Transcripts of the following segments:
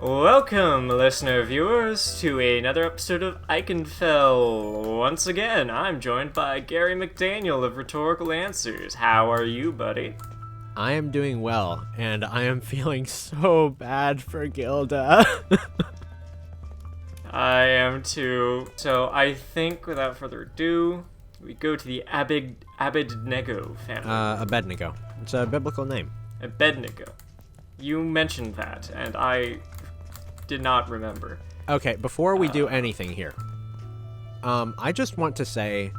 Welcome, listener viewers, to another episode of Ikenfell. Once again, I'm joined by Gary McDaniel of Rhetorical Answers. How are you, buddy? I am doing well, and I am feeling so bad for Gilda. I am too. So I think, without further ado, we go to the Abednego family. Abednego. It's a biblical name. Abednego. You mentioned that, and I did not remember. Okay, before we do anything here, I just want to say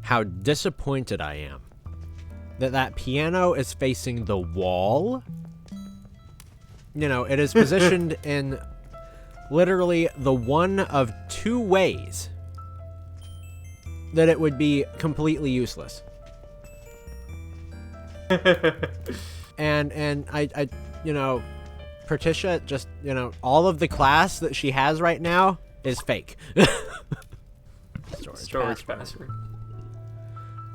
how disappointed I am that piano is facing the wall. You know, it is positioned in literally the one of two ways that it would be completely useless. and I you know, Patricia, just, you know, all of the class that she has right now is fake. Storage password.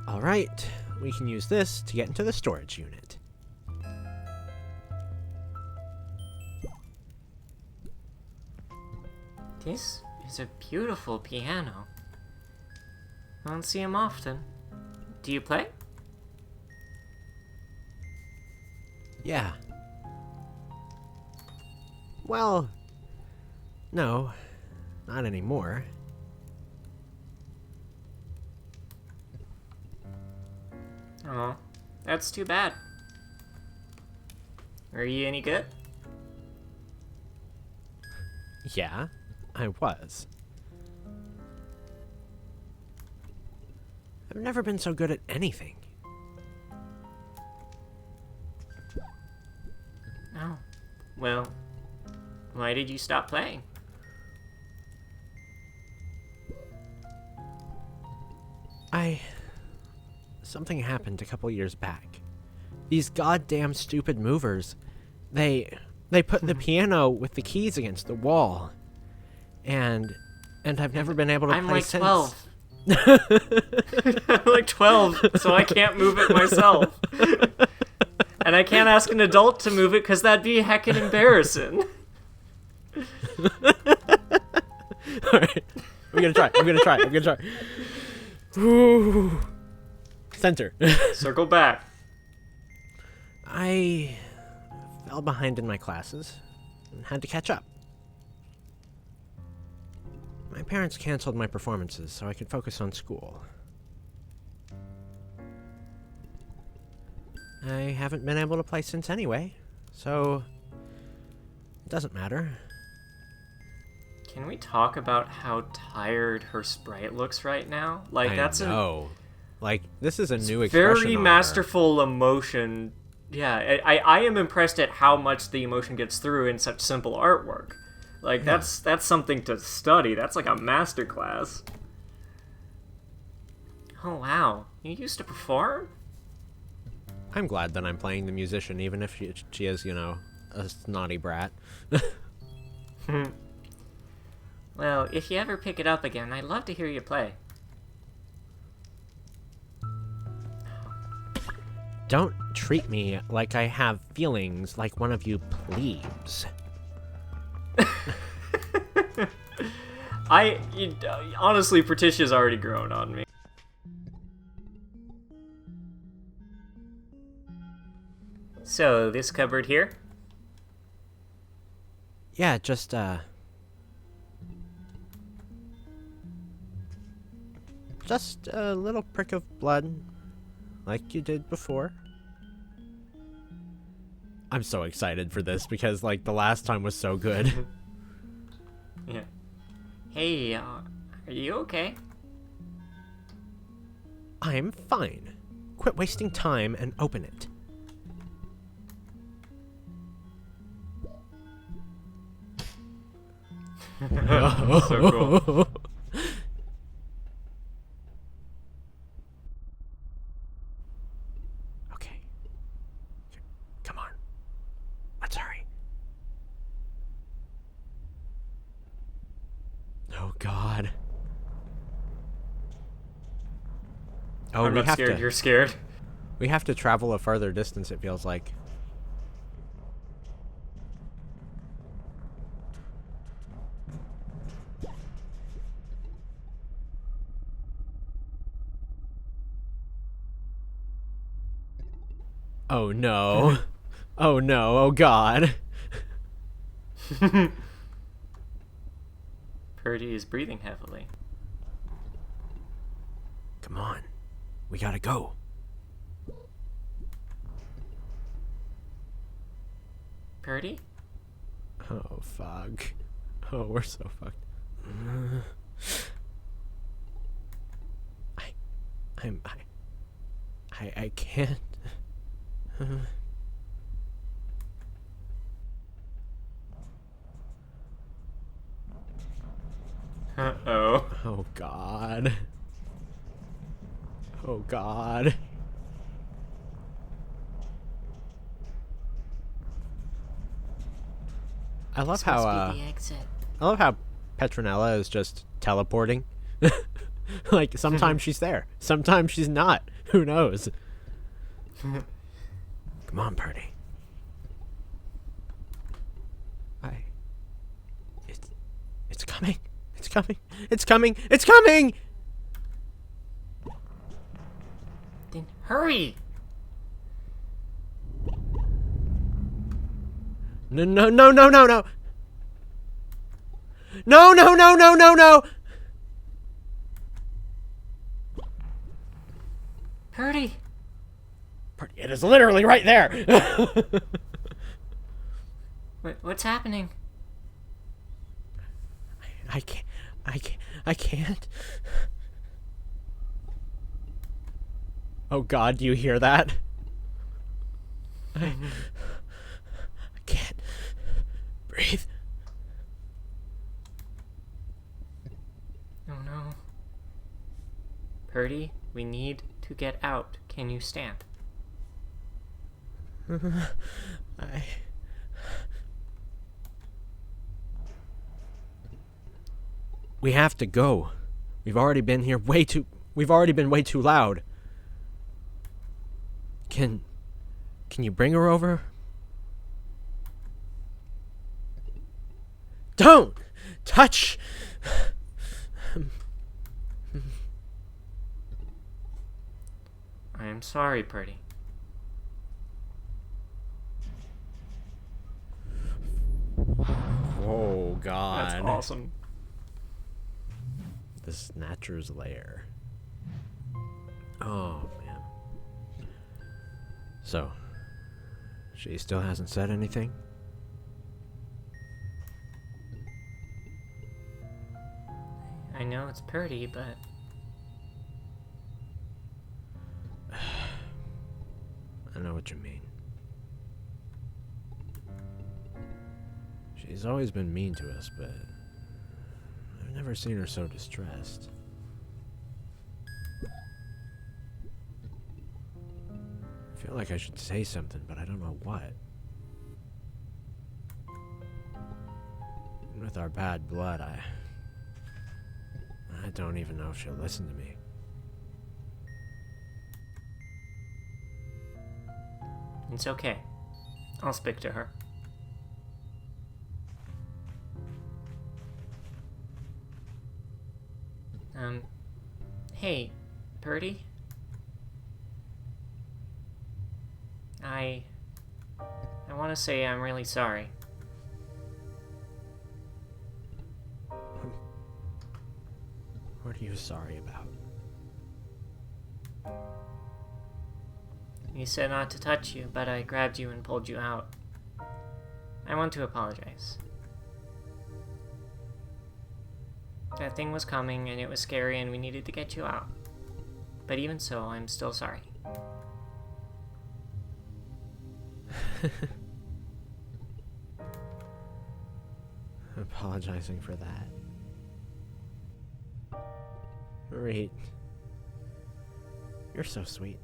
All right, we can use this to get into the storage unit. This is a beautiful piano. I don't see him often. Do you play? Yeah. Well, no, not anymore. Oh, that's too bad. Are you any good? Yeah, I was. I've never been so good at anything. Oh, well, why did you stop playing? Something happened a couple years back. These goddamn stupid movers, they put the piano with the keys against the wall. And I've never been able to play since. I'm like 12. I'm like 12, so I can't move it myself. And I can't ask an adult to move it because that'd be heckin' embarrassing. Alright. I'm gonna try. Ooh. Center. Circle back. I fell behind in my classes and had to catch up. My parents canceled my performances so I could focus on school. I haven't been able to play since anyway, so it doesn't matter. Can we talk about how tired her sprite looks right now? Like, Like, this is a new expression very on masterful emotion. Yeah, I am impressed at how much the emotion gets through in such simple artwork. Like, Yeah. that's something to study. That's like a masterclass. Oh, wow. You used to perform? I'm glad that I'm playing the musician, even if she is, you know, a snotty brat. Well, if you ever pick it up again, I'd love to hear you play. Don't treat me like I have feelings like one of you plebes. Honestly, Patricia's already grown on me. So, this cupboard here? Yeah, just a little prick of blood, like you did before. I'm so excited for this because, like, the last time was so good. Yeah. Hey, are you okay? I'm fine. Quit wasting time and open it. So cool. Okay. Come on. Let's hurry. Oh, God. Oh, I'm not scared. You're scared. We have to travel a further distance, it feels like. Oh no. Oh no, oh god. Purdy is breathing heavily. Come on. We gotta go. Purdy? Oh, fuck. Oh, we're so fucked. I can't. Uh-oh. Oh, God. Oh, God. I love how, the exit. I love how Petronella is just teleporting. Like, sometimes she's there. Sometimes she's not. Who knows? Come on, Purdy. It's coming. It's coming. It's coming. It's coming! Then hurry! No, no, no, no, no, no. No, no, no, no, no, no. Purdy! Purdy, it is literally right there. What's happening? I can't. Oh God, do you hear that? I can't breathe. Oh no. Purdy, we need to get out. Can you stand? We have to go. We've already been here we've already been way too loud. Can you bring her over? Don't touch. I am sorry, Purdy. Oh God. That's awesome. The Snatcher's lair. Oh man. So, she still hasn't said anything? I know it's Purdy, but... I know what you mean. She's always been mean to us, but I've never seen her so distressed. I feel like I should say something, but I don't know what. And with our bad blood, I don't even know if she'll listen to me. It's okay. I'll speak to her. Hey, Purdy? I want to say I'm really sorry. What are you sorry about? You said not to touch you, but I grabbed you and pulled you out. I want to apologize. That thing was coming, and it was scary, and we needed to get you out. But even so, I'm still sorry. Apologizing for that. Marie, you're so sweet.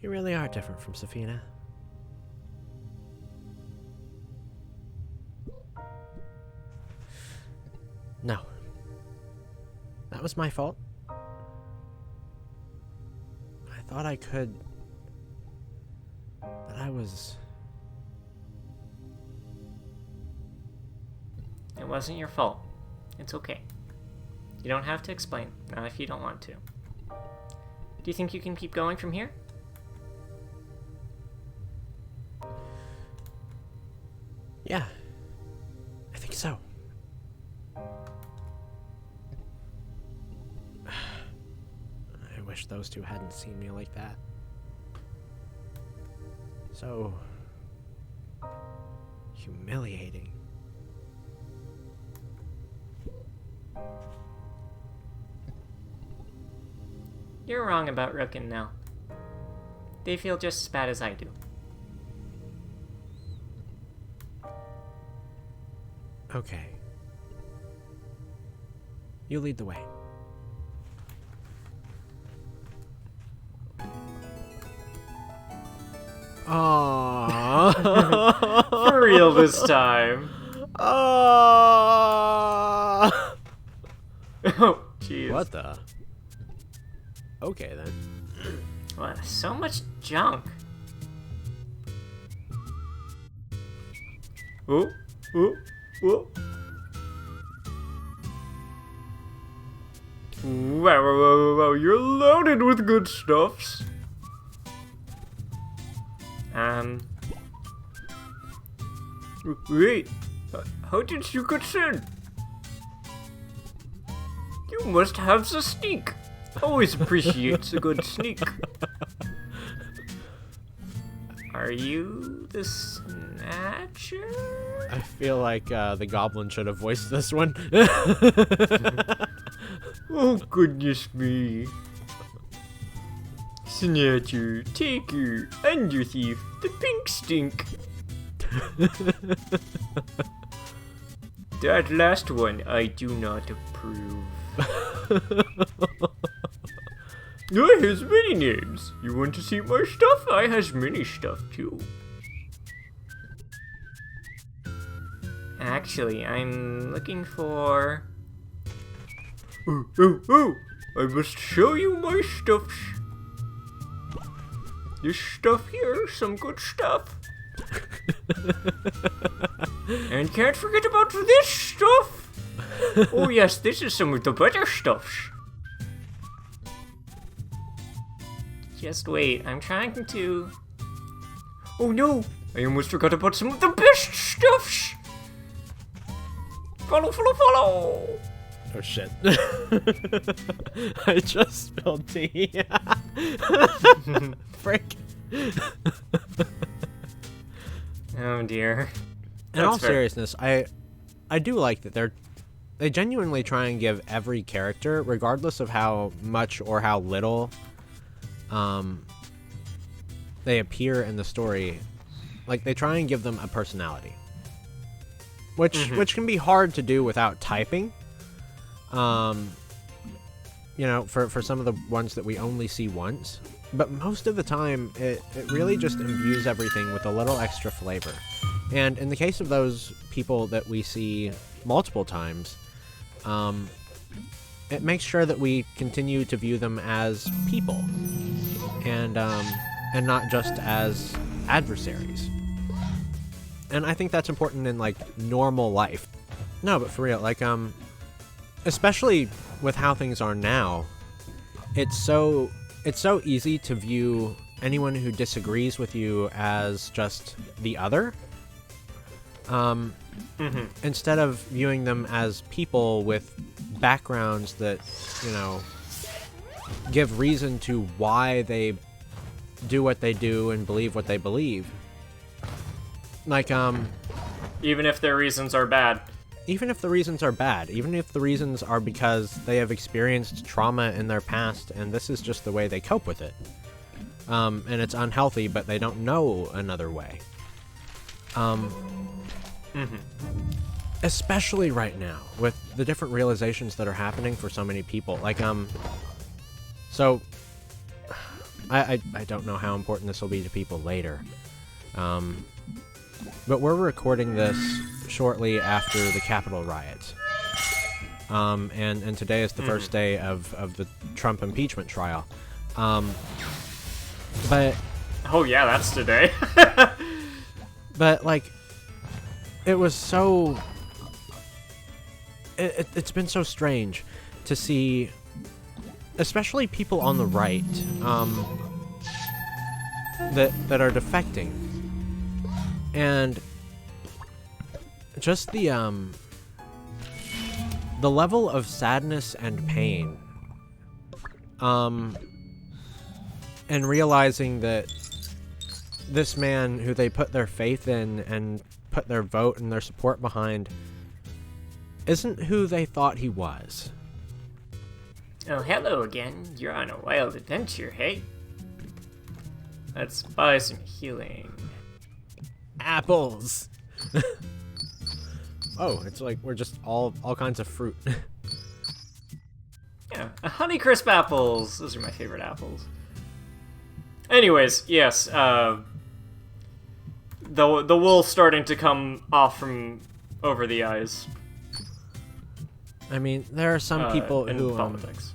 You really are different from Safina. No. That was my fault. I thought I could... But I was... It wasn't your fault. It's okay. You don't have to explain, not if you don't want to. Do you think you can keep going from here? Yeah. I think so. I wish those two hadn't seen me like that. So... humiliating. You're wrong about Rook and Nell. They feel just as bad as I do. Okay. You lead the way. Aww. For real this time. Aww. Oh, jeez. What the? Okay, then. What? So much junk. Oh, oh, oh. Wow, you're loaded with good stuffs. Wait, how did you get in? You must have the sneak. Always appreciates a good sneak. Are you the Snatcher? I feel like the goblin should have voiced this one. Oh, goodness me. Snatcher, Taker, Under Thief, the Pink Stink. That last one I do not approve. I has many names. You want to see my stuff? I has many stuff too. Actually, I'm looking for... Oh, I must show you my stuffs. This stuff here, some good stuff. And can't forget about this stuff. Oh yes, this is some of the better stuffs. Just wait, I'm trying to... Oh no, I almost forgot about some of the best stuffs. Follow, follow, follow. Oh shit. I just spilled tea. Frick. Oh dear. In all seriousness, I do like that they genuinely try and give every character, regardless of how much or how little they appear in the story, like they try and give them a personality. Which can be hard to do without typing. You know, for some of the ones that we only see once. But most of the time, it really just imbues everything with a little extra flavor. And in the case of those people that we see multiple times, it makes sure that we continue to view them as people. And not just as adversaries. And I think that's important in, like, normal life. No, but for real, like, especially with how things are now, it's so easy to view anyone who disagrees with you as just the other. Instead of viewing them as people with backgrounds that, you know, give reason to why they do what they do and believe what they believe. Like, even if their reasons are bad. Even if the reasons are bad, even if the reasons are because they have experienced trauma in their past and this is just the way they cope with it. And it's unhealthy, but they don't know another way. Especially right now, with the different realizations that are happening for so many people. Like, so, I don't know how important this will be to people later. But we're recording this shortly after the Capitol riots. And today is the first day of the Trump impeachment trial. But Oh yeah, that's today. but like, it was so. It's been so strange to see, especially people on the right, that are defecting, and just the level of sadness and pain, and realizing that this man who they put their faith in and put their vote and their support behind isn't who they thought he was. Oh, hello again. You're on a wild adventure, hey? Let's buy some healing. Apples! Oh, it's like we're just all kinds of fruit. Yeah, Honeycrisp apples. Those are my favorite apples. Anyways, yes, the wool starting to come off from over the eyes. I mean, there are some people in who politics.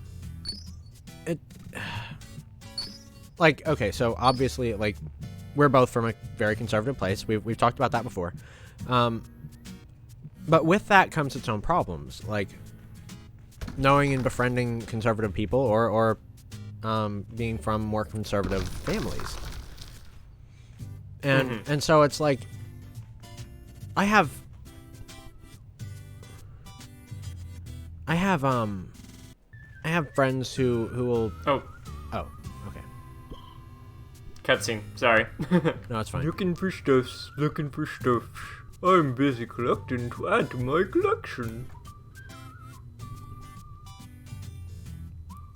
Like, okay, so obviously, like, we're both from a very conservative place. We've talked about that before. But with that comes its own problems, like knowing and befriending conservative people or being from more conservative families. And so it's like I have friends who will. Oh, okay. Cutscene. Sorry. No, it's fine. Looking for stuffs. I'm busy collecting to add to my collection.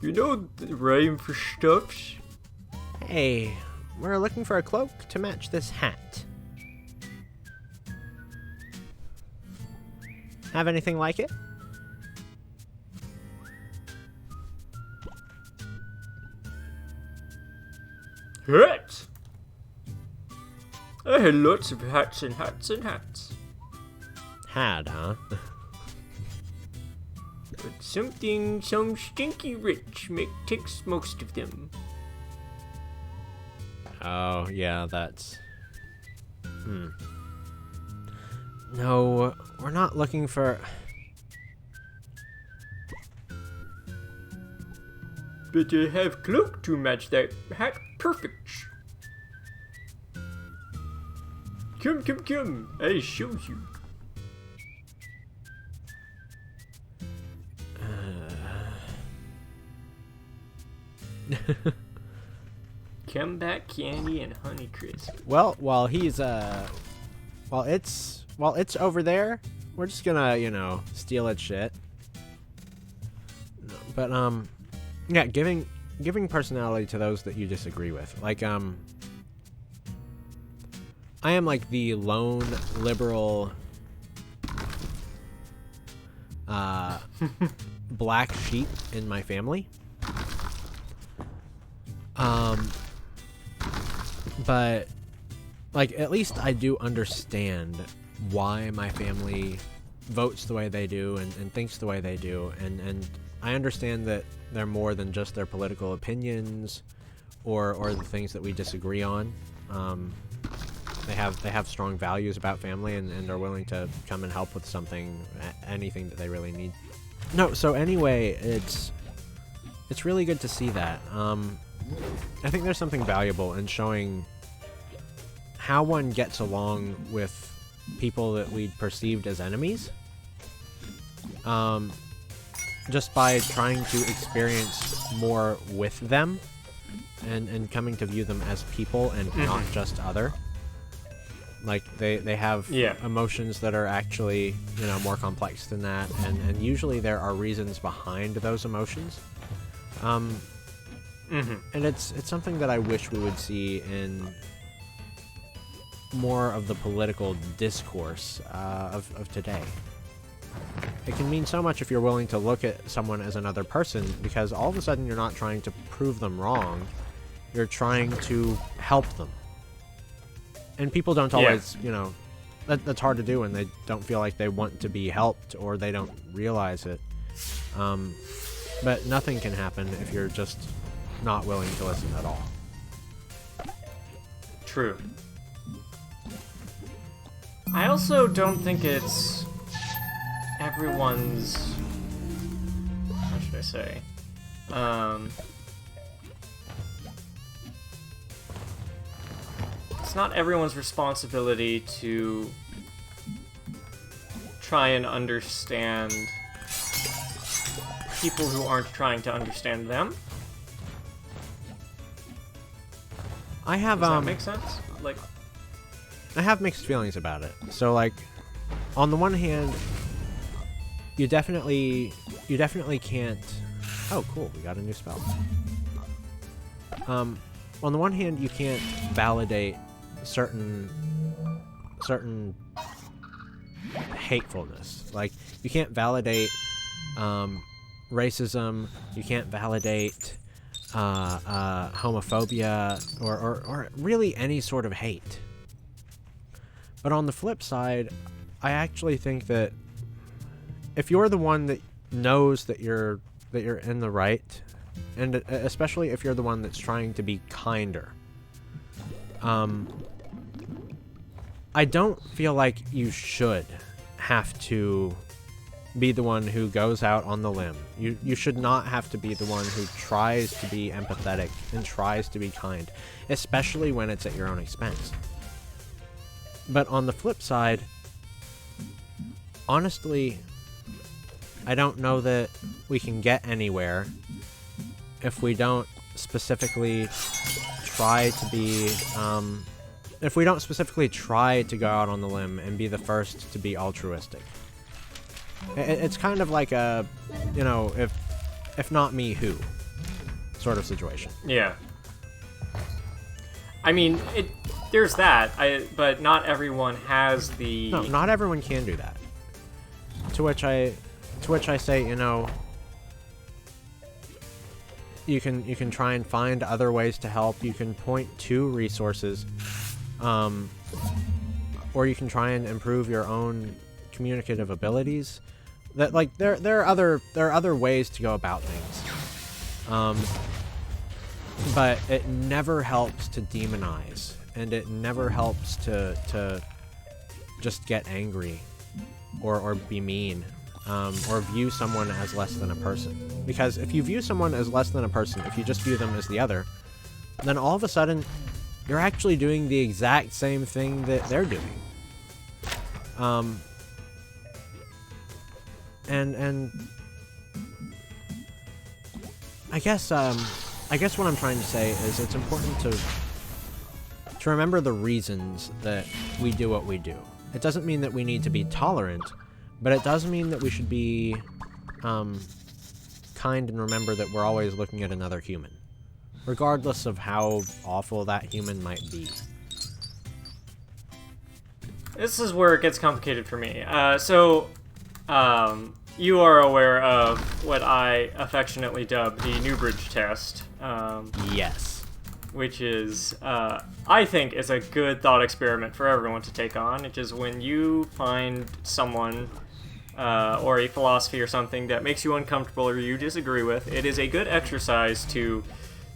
You know the rhyme for stuffs? Hey, we're looking for a cloak to match this hat. Have anything like it? Hats? I had lots of hats and hats and hats. Had, huh? But some stinky rich takes most of them. Oh, yeah, that's... No, we're not looking for... But I have cloak to match that hat perfect. Come, I show you. Come back, candy and Honeycrisp. Well, while it's over there, we're just gonna, steal its shit. But yeah, giving personality to those that you disagree with. Like I am like the lone liberal black sheep in my family. But like at least I do understand why my family votes the way they do and thinks the way they do, and I understand that they're more than just their political opinions or the things that we disagree on. They have strong values about family and are willing to come and help with something, anything that they really need. No, so anyway, it's really good to see that. I think there's something valuable in showing how one gets along with people that we perceived as enemies. Just by trying to experience more with them and coming to view them as people and not just other. Like they have emotions that are actually more complex than that, and usually there are reasons behind those emotions. And it's something that I wish we would see in more of the political discourse of today. It can mean so much if you're willing to look at someone as another person, because all of a sudden you're not trying to prove them wrong, you're trying to help them. And people don't always, that's hard to do when they don't feel like they want to be helped or they don't realize it. But nothing can happen if you're just not willing to listen at all. True. I also don't think it's everyone's... How should I say? It's not everyone's responsibility to try and understand people who aren't trying to understand them. I have Does that make sense? Like, I have mixed feelings about it. So like, on the one hand, you definitely can't. Oh, cool! We got a new spell. On the one hand, you can't validate certain hatefulness. Like, you can't validate racism. You can't validate homophobia or really any sort of hate. But on the flip side, I actually think that if you're the one that knows that you're in the right, and especially if you're the one that's trying to be kinder, I don't feel like you should have to be the one who goes out on the limb. You should not have to be the one who tries to be empathetic and tries to be kind, especially when it's at your own expense. But on the flip side, honestly, I don't know that we can get anywhere if we don't specifically try to be, if we don't specifically try to go out on the limb and be the first to be altruistic. It's kind of like a, you know, if not me, who sort of situation. yeah. I mean, there's that, but not everyone has the... No, not everyone can do that. To which I say, you know, you can try and find other ways to help. You can point to resources, or you can try and improve your own communicative abilities. That, like, there are other ways to go about things. But it never helps to demonize, and it never helps to just get angry or be mean, or view someone as less than a person. Because if you view someone as less than a person, if you just view them as the other, then all of a sudden you're actually doing the exact same thing that they're doing. And I guess what I'm trying to say is it's important to remember the reasons that we do what we do. It doesn't mean that we need to be tolerant, but it does mean that we should be kind and remember that we're always looking at another human, regardless of how awful that human might be. This is where it gets complicated for me. You are aware of what I affectionately dub the Newbridge test. Yes. Which is, I think, is a good thought experiment for everyone to take on. Which is when you find someone or a philosophy or something that makes you uncomfortable or you disagree with, it is a good exercise to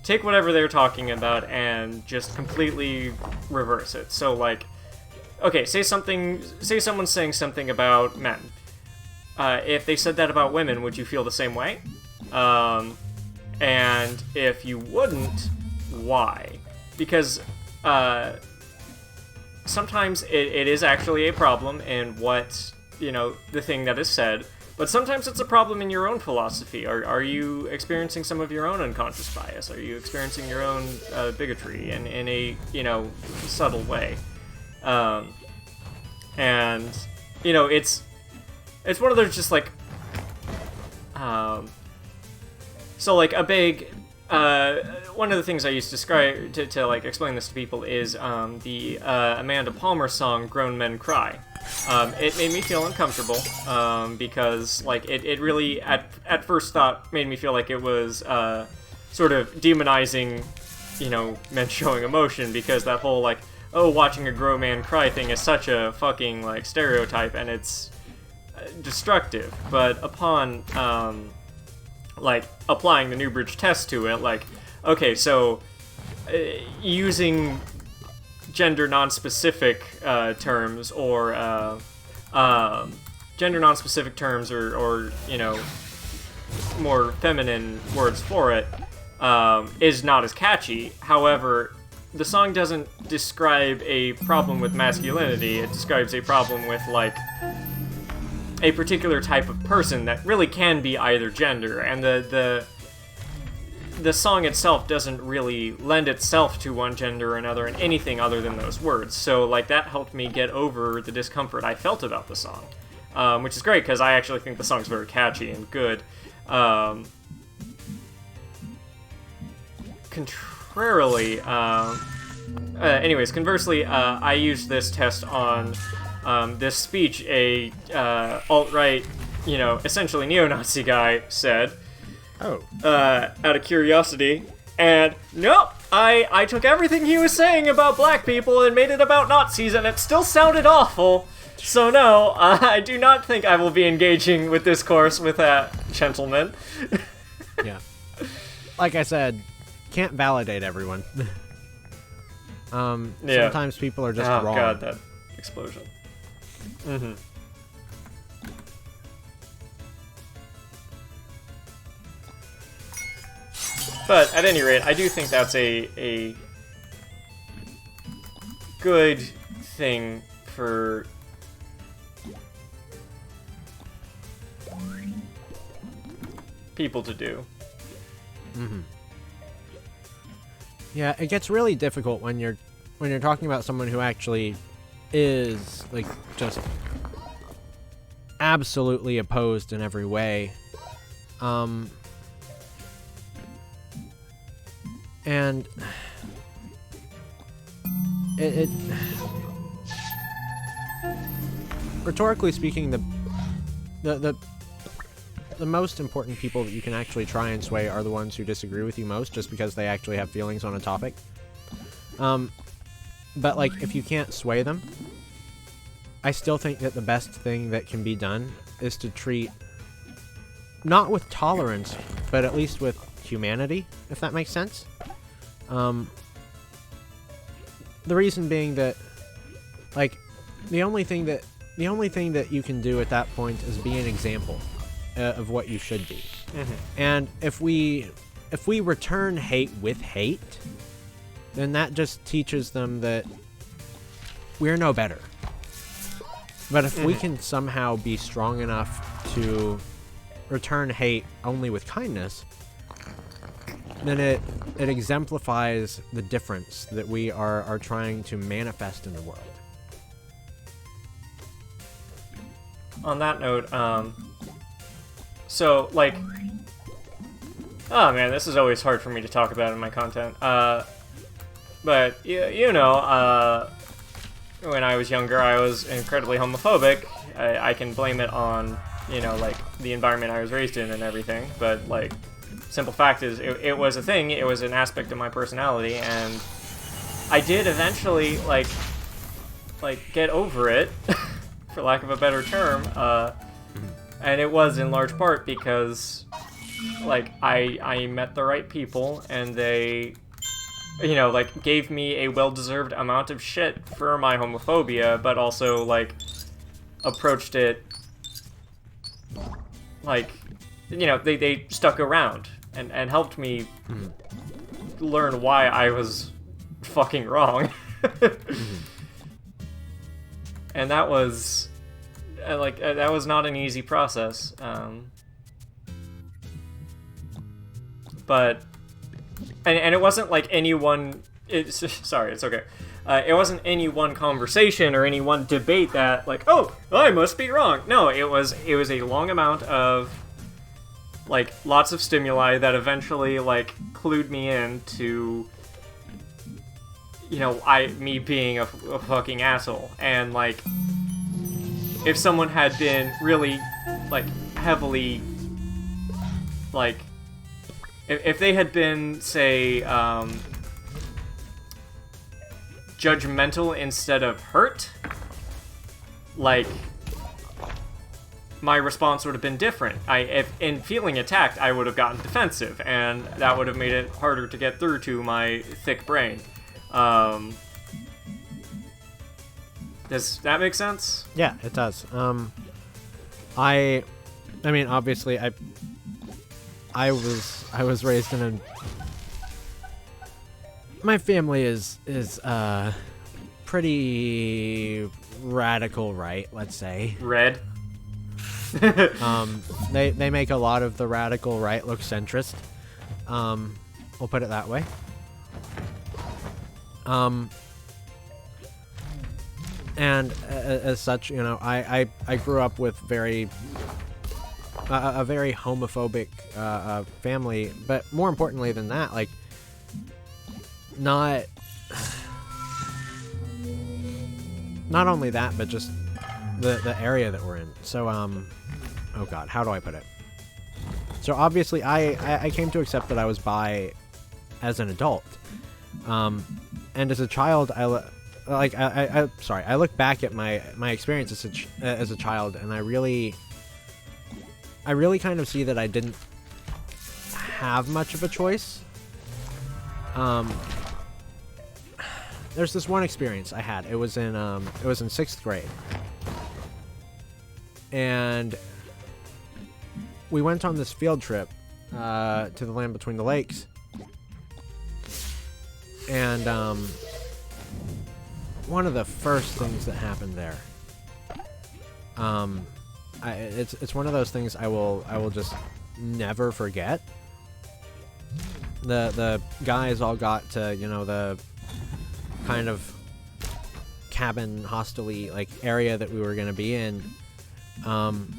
take whatever they're talking about and just completely reverse it. So, like, okay, say someone's saying something about men. If they said that about women, would you feel the same way? And if you wouldn't, why? Because sometimes it is actually a problem in what, the thing that is said, but sometimes it's a problem in your own philosophy. Are you experiencing some of your own unconscious bias? Are you experiencing your own bigotry in a, subtle way? And, it's one of those just, like, so, like, a big, one of the things I used to describe, to like, explain this to people is, the, Amanda Palmer song, Grown Men Cry. It made me feel uncomfortable, because, like, it really, at first thought, made me feel like it was, sort of demonizing, men showing emotion, because that whole, like, oh, watching a grown man cry thing is such a fucking, like, stereotype, and it's destructive, but upon like applying the Newbridge test to it, like, okay, so using gender non-specific terms or gender non-specific terms or you know, more feminine words for it is not as catchy. However, the song doesn't describe a problem with masculinity, it describes a problem with, like, a particular type of person that really can be either gender, and the song itself doesn't really lend itself to one gender or another in anything other than those words. So, like, that helped me get over the discomfort I felt about the song, which is great, because I actually think the song's very catchy and good. Conversely, I used this test on this speech a alt-right, you know, essentially neo-Nazi guy said. Oh. Out of curiosity, and nope, I took everything he was saying about black people and made it about Nazis, and it still sounded awful. So no, I do not think I will be engaging with this course with that gentleman. Yeah. Like I said, can't validate everyone. Yeah. Sometimes people are just wrong. Oh god, that explosion. Mm-hmm. But at any rate, I do think that's a good thing for people to do. Mm-hmm. Yeah, it gets really difficult when you're talking about someone who actually is, like, just absolutely opposed in every way. And it rhetorically speaking, the most important people that you can actually try and sway are the ones who disagree with you most, just because they actually have feelings on a topic. But, like, if you can't sway them, I still think that the best thing that can be done is to treat, not with tolerance, but at least with humanity, if that makes sense. The reason being that, like, the only thing that you can do at that point is be an example of what you should be. Mm-hmm. And if we return hate with hate, then that just teaches them that we're no better. But if we can somehow be strong enough to return hate only with kindness, then it exemplifies the difference that we are trying to manifest in the world. On that note, so, like, oh man, this is always hard for me to talk about in my content. But, you know, when I was younger, I was incredibly homophobic. I can blame it on, you know, like, the environment I was raised in and everything, but, like, simple fact is, it was a thing, it was an aspect of my personality, and I did eventually, like, get over it, for lack of a better term, and it was in large part because, like, I met the right people, and they, you know, like, gave me a well-deserved amount of shit for my homophobia, but also, like, approached it, like, you know, they stuck around and helped me learn why I was fucking wrong. And that was, like, that was not an easy process. But, and it wasn't like any one, sorry, it's okay. It wasn't any one conversation or any one debate that, like, oh, I must be wrong. No, it was a long amount of, like, lots of stimuli that eventually, like, clued me in to, you know, me being a fucking asshole. And, like, if someone had been really, like, heavily, like, if they had been, say, judgmental instead of hurt, like, my response would have been different. If in feeling attacked, I would have gotten defensive, and that would have made it harder to get through to my thick brain. Does that make sense? Yeah, it does. I mean, obviously, I was raised in a. My family is pretty radical right, let's say. Red. They make a lot of the radical right look centrist. We'll put it that way. And as such, you know, I grew up with a very homophobic family, but more importantly than that, like, not only that, but just the area that we're in. So, oh god, how do I put it? So obviously, I came to accept that I was bi as an adult, and as a child, I look back at my experience as a child, and I really kind of see that I didn't have much of a choice. There's this one experience I had. It was in 6th grade, and we went on this field trip to the land between the lakes, and one of the first things that happened there, it's one of those things I will just never forget. The guys all got to, you know, the kind of cabin hostel-y like area that we were going to be in, and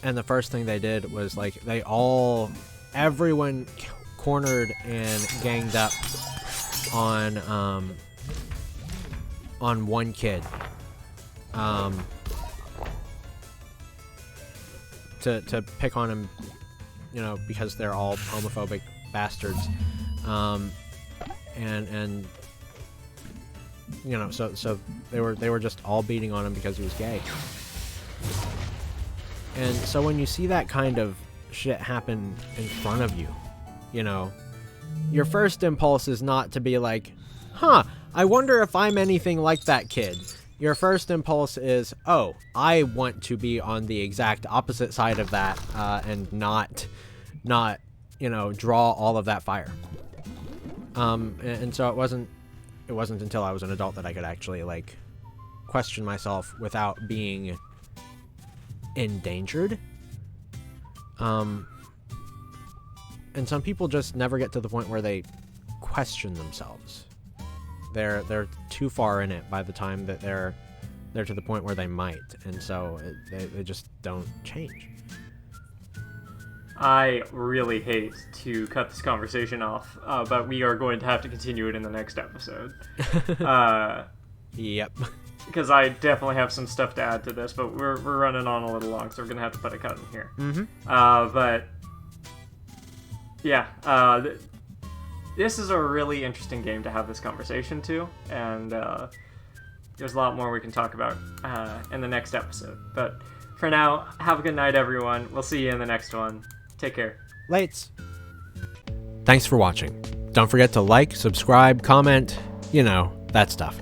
the first thing they did was, like, everyone cornered and ganged up on one kid, to pick on him, you know, because they're all homophobic bastards, and you know, so they were just all beating on him because he was gay. And so when you see that kind of shit happen in front of you, you know, your first impulse is not to be like, huh, I wonder if I'm anything like that kid. Your first impulse is, oh, I want to be on the exact opposite side of that, and not, you know, draw all of that fire. And so it wasn't until I was an adult that I could actually, like, question myself without being endangered. And some people just never get to the point where they question themselves. They're too far in it by the time that they're to the point where they might, and so they just don't change. I really hate to cut this conversation off, but we are going to have to continue it in the next episode. Yep. Because I definitely have some stuff to add to this, but we're running on a little long, so we're going to have to put a cut in here. Mm-hmm. But, yeah, this is a really interesting game to have this conversation to, and there's a lot more we can talk about in the next episode. But for now, have a good night, everyone. We'll see you in the next one. Take care. Lates. Thanks for watching. Don't forget to like, subscribe, comment, you know, that stuff.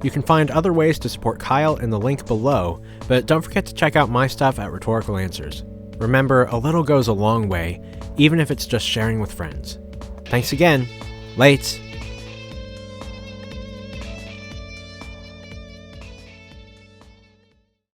You can find other ways to support Kyle in the link below, but don't forget to check out my stuff at Rhetorical Answers. Remember, a little goes a long way, even if it's just sharing with friends. Thanks again. Lates.